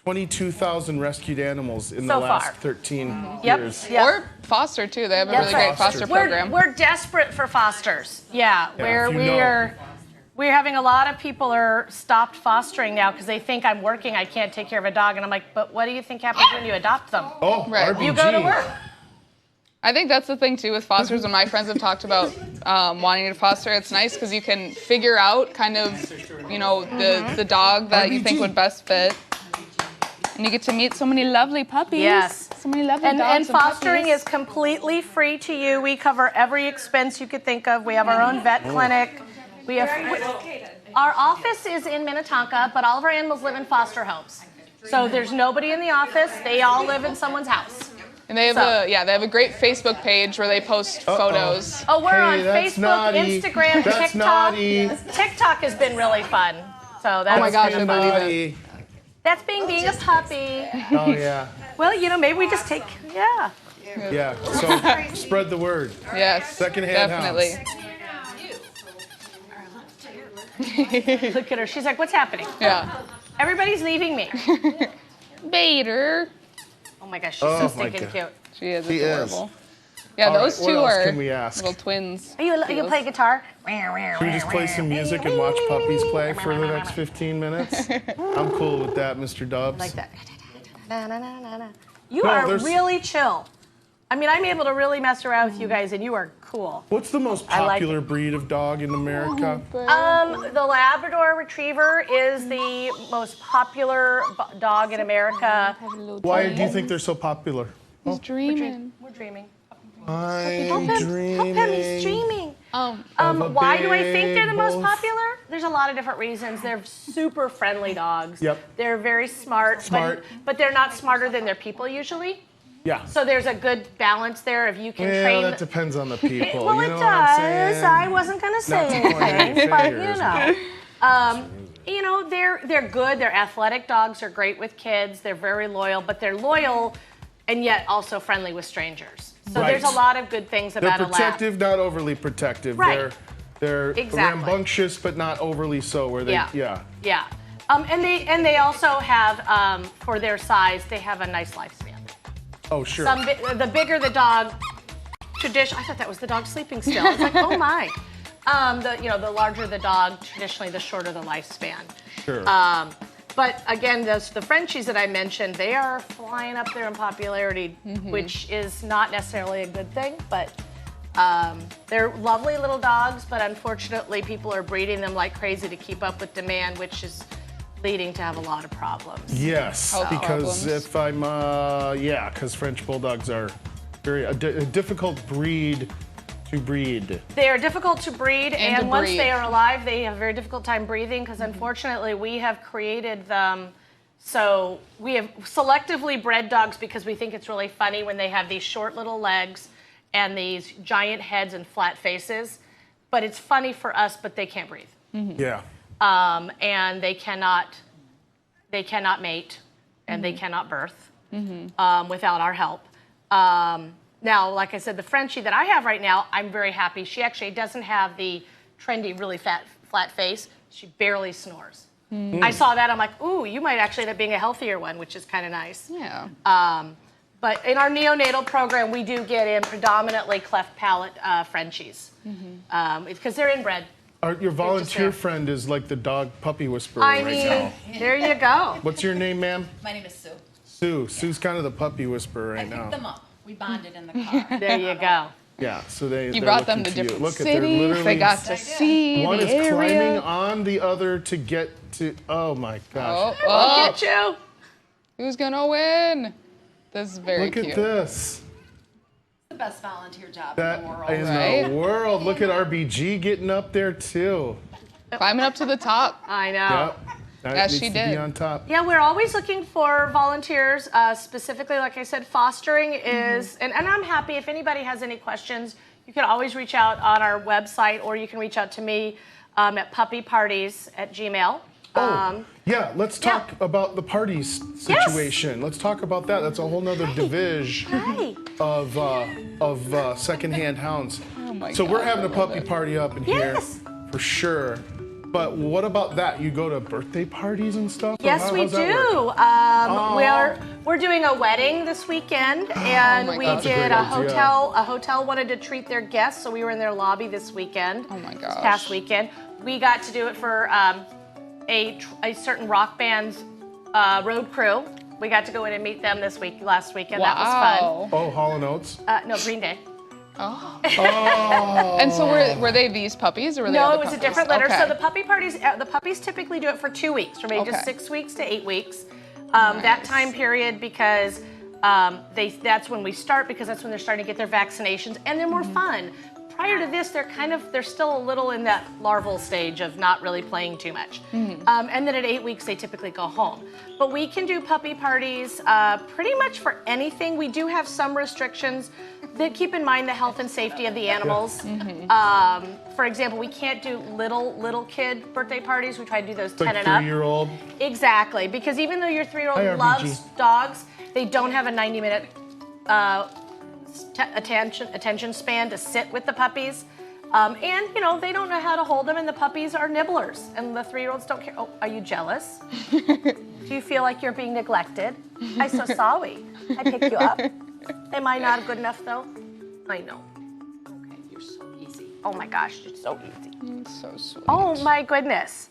22,000 rescued animals in So the last far. 13 Yep. years. Yep. Or foster too. They have a That's really right. great foster We're- program. We're desperate for fosters. Yeah, Yeah, if you know. we're having a lot of people are stopped fostering now because they think I'm working, I can't take care of a dog, and I'm like, but what do you think happens when you adopt them? Oh, Right. RBG. You go to work. I think that's the thing too with fosters. When my friends have talked about wanting to foster, it's nice because you can figure out kind of, the dog that you think RBG. would best fit, and you get to meet so many lovely puppies. Yes. So many lovely And dogs. fostering puppies. is completely free to you. We cover every expense you could think of. We have our own vet clinic. We have our office is in Minnetonka, but all of our animals live in foster homes. So there's nobody in the office. They all live in someone's house. And they have they have a great Facebook page where they post photos. Oh, we're on Hey, that's Facebook, naughty. Instagram, That's TikTok. naughty. TikTok has been really fun. So that's Oh my gosh, Hey, I believe it. buddy. that's being a puppy. Oh, yeah. Well, maybe we just take Yeah. So spread the word. Yes, Secondhand definitely. Look at her. She's like, what's happening? Yeah. Everybody's leaving me. Vader. Oh my gosh, she's Oh so my stinking God. cute. She is She is. adorable. Yeah, All right, those what two else are can we ask? little twins. Are you play guitar? Should we just play some music and watch puppies play for the next 15 minutes? I'm cool with that, Mr. Dubs. Like that. You No, are there's- really chill. I mean, I'm able to really mess around with you guys, and you are cool. What's the most I like popular breed of dog in America? The Labrador Retriever is the most popular dog in America. Why do you think they're so popular? He's dreaming. We're dreaming. I'm Help him, he's dreaming. Why do I think they're the most big popular? There's a lot of different reasons. They're super friendly dogs. Yep. They're very smart. Smart. But they're not smarter than their people usually. Yeah. So there's a good balance there if you can Well, train. that depends on the people. Well, you it know what I'm does. saying? I wasn't going to say Not to point any anything, but fingers. they're good. Their athletic dogs are great with kids. They're very loyal, but they're loyal and yet also friendly with strangers. So Right. there's a lot of good things They're about a lab. protective, not overly protective. Right. They're Exactly. rambunctious, but not overly so. Where they, Yeah. And they also have for their size, they have a nice lifespan. Oh, sure. The bigger the dog, tradition. I thought that was the dog sleeping still. I was like, oh my. The larger the dog, traditionally the shorter the lifespan. Sure. But again, the Frenchies that I mentioned, they are flying up there in popularity, which is not necessarily a good thing, but they're lovely little dogs, but unfortunately people are breeding them like crazy to keep up with demand, which is leading to have a lot of problems. Yes, because if I'm, because French Bulldogs are a difficult breed to breed. They are difficult to breed, and once breed. they are alive, they have a very difficult time breathing because unfortunately we have created them. So we have selectively bred dogs because we think it's really funny when they have these short little legs and these giant heads and flat faces. But it's funny for us, but they can't breathe. Yeah. And they cannot mate, and they cannot birth without our help. Now, like I said, the Frenchie that I have right now, I'm very happy. She actually doesn't have the trendy, really flat face. She barely snores. I saw that. I'm like, ooh, you might actually end up being a healthier one, which is kind of nice. Yeah. But in our neonatal program, we do get in predominantly cleft palate Frenchies because they're inbred. Your volunteer friend is like the dog puppy whisperer I right mean, now. there you go. What's your name, ma'am? My name is Sue. Sue. Sue's kind of the puppy whisperer right I now. picked them up. We bonded in the car. There you go. Yeah, so they're brought them looking to you. different Look at they're cities. literally, They got to see one the is area. climbing on the other to get to. Oh my gosh! Look at you. Who's gonna win? This is very Look cute. at this. The best volunteer job That in the world. in Right? the world. Look at RBG getting up there too. Climbing up to the top. I know. Yep. That As needs she to did. be on top. Yeah, we're always looking for volunteers. Specifically, like I said, fostering is, and I'm happy if anybody has any questions, you can always reach out on our website or you can reach out to me at puppyparties@gmail.com. Yeah, let's talk about the parties situation. Let's talk about that. That's a whole nother division of secondhand hounds. Oh my So God, we're having a I love puppy it. party up in here for sure. But what about that? You go to birthday parties and stuff? Or Yes, we how's that work? do. We're doing a wedding this weekend, and my we gosh. did That's a great idea. A hotel wanted to treat their guests, so we were in their lobby this weekend. Oh my This gosh. past weekend, we got to do it for a certain rock band's road crew. We got to go in and meet them last weekend. That was fun. Oh, Hall & Oates? No, Green Day. Oh. Oh. And so were they these puppies or were they No, other it was a puppies? different litter. Okay. So the puppy parties, the puppies typically do it for 2 weeks, from ages Okay. 6 weeks to 8 weeks. That time period because that's when we start because that's when they're starting to get their vaccinations and they're more fun. Prior to this, they're still a little in that larval stage of not really playing too much. And then at 8 weeks, they typically go home. But we can do puppy parties pretty much for anything. We do have some restrictions that keep in mind the health and safety of the animals. For example, we can't do little kid birthday parties. We try to do those 10 Like and up. 3-year-old? Exactly, because even though your 3-year-old Hi, RBG. loves dogs, they don't have a 90-minute attention span to sit with the puppies. And, they don't know how to hold them, and the puppies are nibblers, and the 3-year-olds don't care. Oh, are you jealous? Do you feel like you're being neglected? I'm so sorry. I pick you up. Am I not good enough, though? I know. Okay, you're so easy. Oh, my gosh, it's so easy. It's so sweet. Oh, my goodness.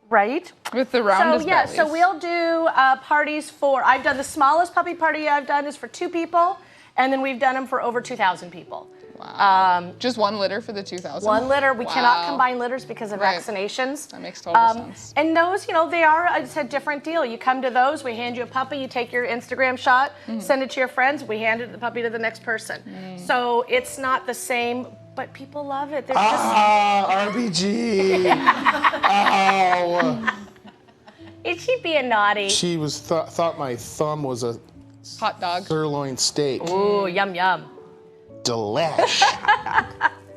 Right? With the roundest So, yeah, bellies. so we'll do parties I've done the smallest puppy party I've done is for 2 people, and then we've done them for over 2,000 people. Wow. Just one litter for the 2,000? One litter. We cannot Wow. combine litters because of Right. vaccinations. That makes total sense. And those, they are it's a different deal. You come to those, we hand you a puppy, you take your Instagram shot, send it to your friends, we hand the puppy to the next person. So it's not the same, but people love it. They're RBG. Ow. Is she being naughty? She was thought my thumb was a Hot dog. sirloin steak. Ooh, yum, yum. Delish.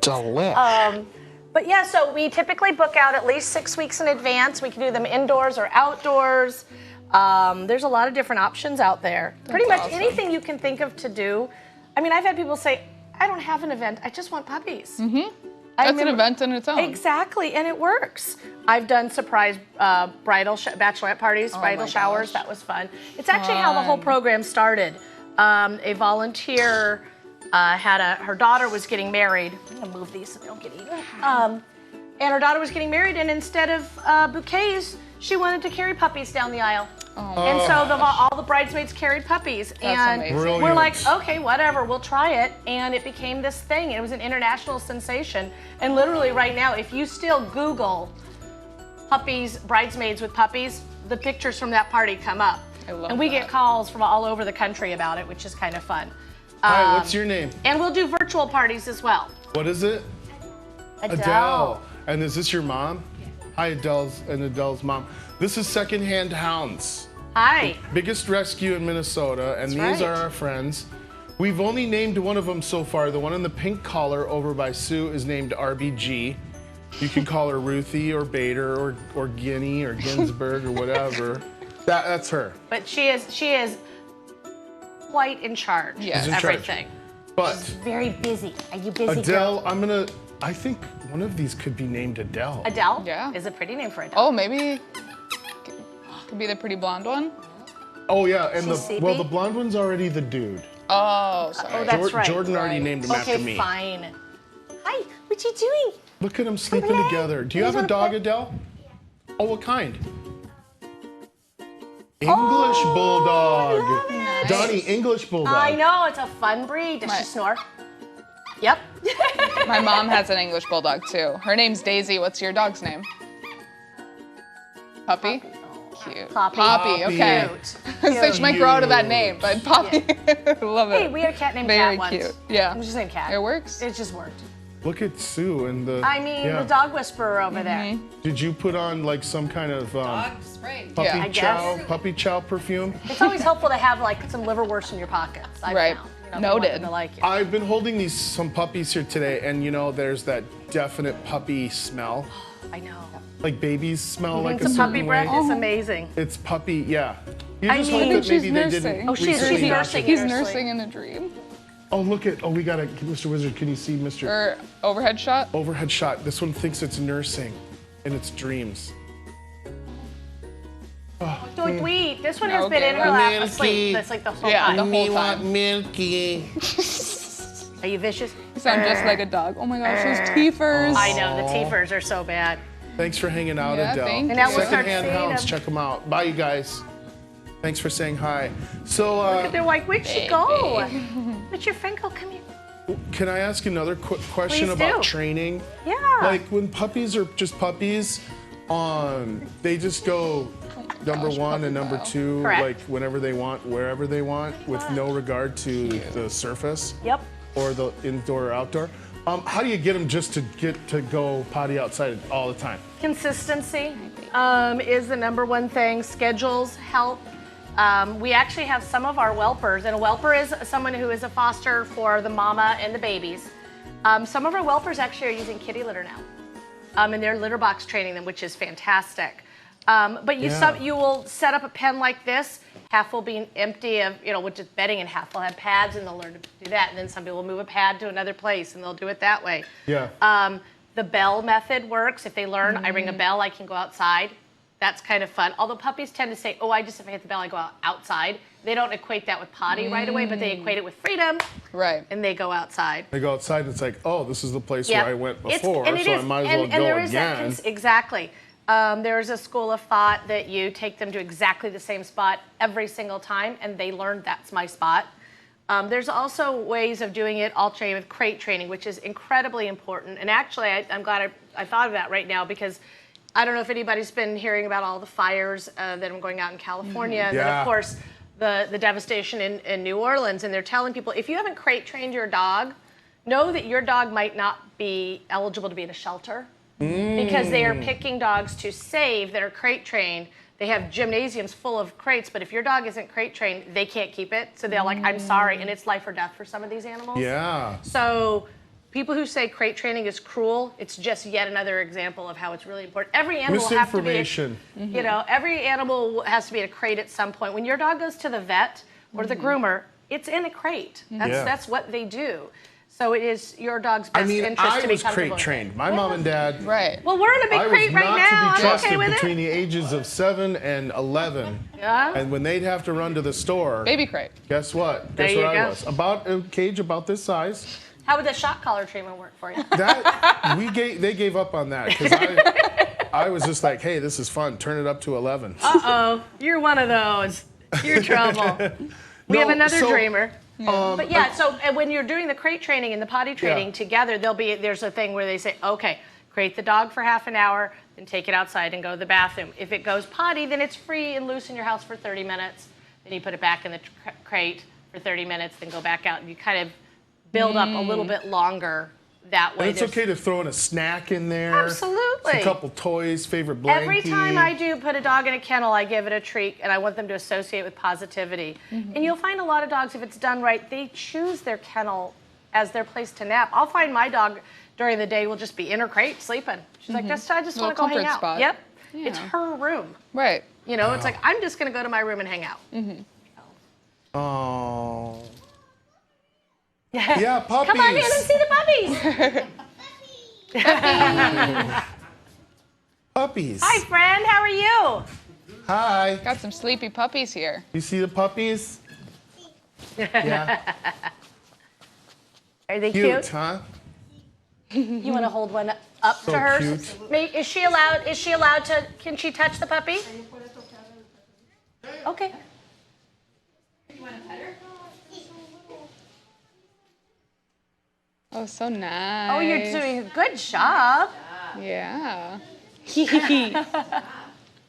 Delish. But yeah, so we typically book out at least 6 weeks in advance. We can do them indoors or outdoors. There's a lot of different options out there. Pretty much awesome. anything you can think of to do. I mean, I've had people say, I don't have an event, I just want puppies. That's an event in its own. Exactly, and it works. I've done surprise bachelorette parties, bridal showers. gosh. That was fun. It's actually how the whole program started. A volunteer her daughter was getting married. I'm gonna move these so they don't get eaten. And her daughter was getting married, and instead of bouquets, she wanted to carry puppies down the aisle. And so all the bridesmaids carried puppies. And amazing. we're like, okay, whatever, we'll try it. And it became this thing. It was an international sensation. And literally right now, if you still Google puppies, bridesmaids with puppies, the pictures from that party come up. I love and we that. get calls from all over the country about it, which is kind of fun. Hi, what's your name? And we'll do virtual parties as well. What is it? Adele. And is this your mom? Hi, Adele's mom. This is Secondhand Hounds. Hi. Biggest rescue in Minnesota, and these are our friends. We've only named one of them so far. The one in the pink collar over by Sue is named RBG. You can call her Ruthie or Bader or Guinea or Ginsburg or whatever. That's her. But she is quite in charge Yes. of She's in charge. everything. But Very busy. Are you busy, Adele, girl? I think one of these could be named Adele. Adele Yeah. is a pretty name for Adele. Oh, maybe could be the pretty blonde one. Oh yeah, and She's the blonde one's already the dude. Oh, sorry. Oh, that's right. Jordan already named him after me. Okay, fine. Hi, what you doing? Look at them sleeping Hello. together. Do you have a wanna dog, play? Adele? Oh, what kind? English Bulldog. Nice. Donnie, English Bulldog. I know, it's a fun breed. Does she snore? Yep. My mom has an English bulldog too. Her name's Daisy. What's your dog's name? Puppy. Cute. Poppy. Okay. So she might grow out of that name, but Poppy. Love it. Hey, we had a cat named Very Cat once. cute. Yeah. We just named Cat. It works. It just worked. Look at Sue and the. I mean, yeah. the dog whisperer over there. Did you put on like some kind of Dog spray. puppy Yeah. I guess. puppy chow perfume? It's always helpful to have like some liverwurst in your pockets. I've Right. found. You know, if you want Noted. them to like you. I've been holding some puppies here today, and you know, there's that definite puppy smell. I know. Like babies smell like a Some certain puppy way. breath is amazing. It's puppy, yeah. You I just mean- hope that She's maybe they nursing. didn't. Oh, she's recently nursing. He's Nurse nursing in a dream. Oh, look at. Oh, we got a Mr. Wizard. Can you see Mr. Or overhead shot. Overhead shot? This one thinks it's nursing, in its dreams. Don't tweet. This one has No, been in okay. her lap Milky. asleep. That's like the whole Yeah, time. the whole time. milky. Are you vicious? You sound just like a dog. Oh my gosh, those teethers. I know, the teethers are so bad. Thanks for hanging out, Yeah, Adele. thank you. And now we'll start Secondhand seeing Hounds, them. check them out. Bye, you guys. Thanks for saying hi. So, They're like, where'd she go? Where'd your friend go? Come here. can I ask another quick question Please about do. training? Yeah. Like when puppies are just puppies, they just go number one and number two, Correct. like whenever they want, wherever they want, with no regard to the surface Yep. or the indoor or outdoor. How do you get them just to get to go potty outside all the time? Consistency is the number one thing. Schedules help. We actually have some of our whelpers, and a whelper is someone who is a foster for the mama and the babies. Some of our whelpers actually are using kitty litter now, and they're litter box training them, which is fantastic. But you will set up a pen like this. Half will be empty of, with just bedding, and half will have pads, and they'll learn to do that. And then some people will move a pad to another place, and they'll do it that way. Yeah. The bell method works. If they learn, I ring a bell, I can go outside. That's kind of fun. Although puppies tend to say, oh, if I hit the bell, I go outside. They don't equate that with potty right away, but they equate it with freedom, Right. and they go outside. They go outside and it's like, oh, this is the place Yeah. where I went It's- before, and it so is- I might as well and go there is that again. exactly. There is a school of thought that you take them to exactly the same spot every single time, and they learn that's my spot. There's also ways of doing it alternating with crate training, which is incredibly important. And actually, I'm glad I thought of that right now, because I don't know if anybody's been hearing about all the fires that are going out in California. And then, Yeah. of course, the devastation in New Orleans. And they're telling people, if you haven't crate trained your dog, know that your dog might not be eligible to be in a shelter. Because they are picking dogs to save that are crate trained. They have gymnasiums full of crates, but if your dog isn't crate trained, they can't keep it. So they're like, I'm sorry, and it's life or death for some of these animals. Yeah. So people who say crate training is cruel, it's just yet another example of how it's really important. Every animal will have to be, Misinformation. every animal has to be in a crate at some point. When your dog goes to the vet or the groomer, it's in a crate. That's what they do. So it is your dog's best interest I to be was comfortable. crate trained. My mom and dad. Right. Well, we're in a big crate right now. I was not to be I'm trusted okay with between it. the ages of 7 and 11. Yeah. And when they'd have to run to the store, Baby crate. guess what? There Guess you what go. I was? About a cage about this size. How would the shock collar treatment work for you? They gave up on that because I was just like, hey, this is fun. Turn it up to 11. Uh-oh, you're one of those. You're trouble. We have another dreamer. But yeah, so when you're doing the crate training and the potty training together, there's a thing where they say, okay, crate the dog for half an hour, then take it outside and go to the bathroom. If it goes potty, then it's free and loose in your house for 30 minutes. Then you put it back in the crate for 30 minutes, then go back out, and you kind of build up a little bit longer that way. And it's okay to throw in a snack in there. Absolutely. A couple toys, favorite blankie. Every time I do put a dog in a kennel, I give it a treat, and I want them to associate with positivity. And you'll find a lot of dogs, if it's done right, they choose their kennel as their place to nap. I'll find my dog during the day will just be in her crate sleeping. She's like, I just want to go hang out. Spot. Yep. Yeah. It's her room. Right. You know, it's like, I'm just going to go to my room and hang out. Oh. Yeah, puppies. Come on in and see the puppies. Puppies. Hi, friend. How are you? Hi. Got some sleepy puppies here. You see the puppies? Yeah. Are they Cute, cute? huh? You want to hold one up So to her? cute. Is she allowed to, can she touch the puppy? Okay. You want to pet her? Oh, so nice. Oh, you're doing a good job. Yeah.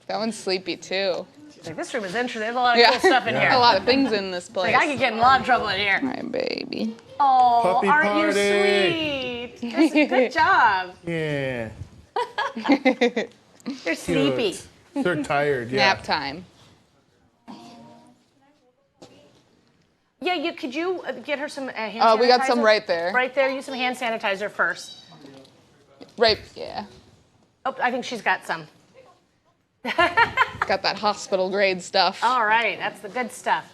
That one's sleepy too. Like, this room is interesting. There's a lot of cool stuff in here. A lot of things in this place. Like, I could get in a lot of trouble in here. My baby. Oh, Puppy aren't you party. sweet? Good job. Yeah. They're sleepy. Cute. They're tired, yeah. Nap time. Yeah, could you get her some hand sanitizer? We got some right there. Right there. Use some hand sanitizer first. Right, yeah. Oh, I think she's got some. Got that hospital grade stuff. All right, that's the good stuff.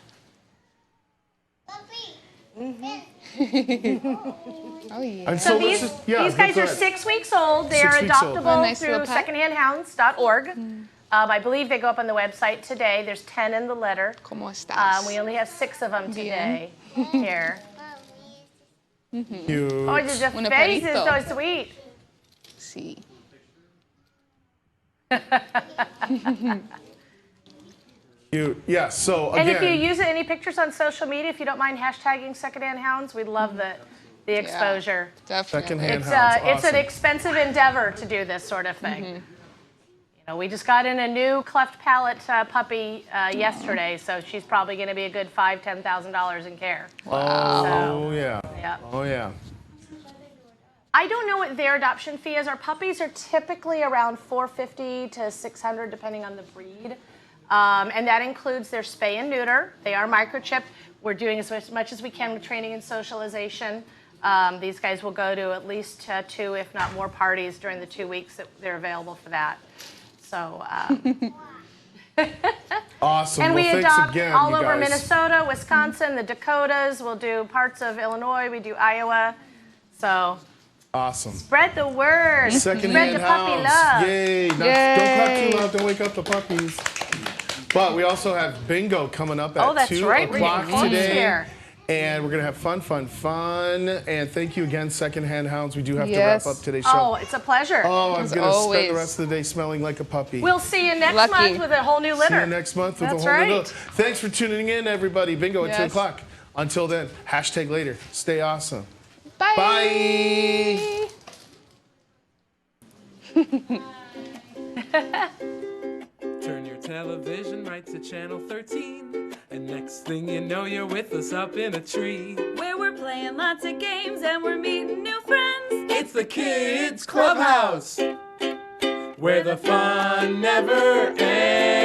Oh, yeah. And So let's these go guys are ahead. 6 weeks old. They are 6 weeks old. adoptable Nice through little pet. secondhandhounds.org. I believe they go up on the website today. There's 10 in the litter. ¿Cómo estás? We only have 6 of them today here. Cute. Oh, the Un face is perrito. so sweet. Sí. Cute. Yeah, so And again. if you use any pictures on social media, if you don't mind hashtagging secondhand hounds, we'd love the exposure. Definitely. Secondhand It's hounds. it's an awesome. expensive endeavor to do this sort of thing. You know, we just got in a new cleft palate puppy yesterday, so she's probably going to be a good $5,000-$10,000 in care. Oh, yeah. Yeah. Oh, yeah. I don't know what their adoption fee is. Our puppies are typically around $450 to $600, depending on the breed, and that includes their spay and neuter. They are microchipped. We're doing as much as we can with training and socialization. These guys will go to at least 2, if not more, parties during the 2 weeks that they're available for that. So, Awesome. and well, we thanks adopt again, all you over guys. Minnesota, Wisconsin, the Dakotas. We'll do parts of Illinois. We do Iowa. So Awesome. spread the word. Spread Secondhand the puppy hounds. love. Yay. Don't clap too loud. Don't wake up the puppies. But we also have bingo coming up at 2 right. We're o'clock getting close today. here. And we're going to have fun. And thank you again, Secondhand Hounds. We do have to Yes. wrap up today's show. Oh, it's a pleasure. Oh, I'm As going to spend always. the rest of the day smelling like a puppy. We'll see you next Lucky. month with a whole new litter. See you next month with That's a whole new right. litter. Thanks for tuning in, everybody. Bingo at 2 Yes. o'clock. Until then, hashtag later. Stay awesome. Bye. Bye. Turn your television right to channel 13. And next thing you know, you're with us up in a tree. Where we're playing lots of games and we're meeting new friends. It's the Kids Clubhouse, where the fun never ends.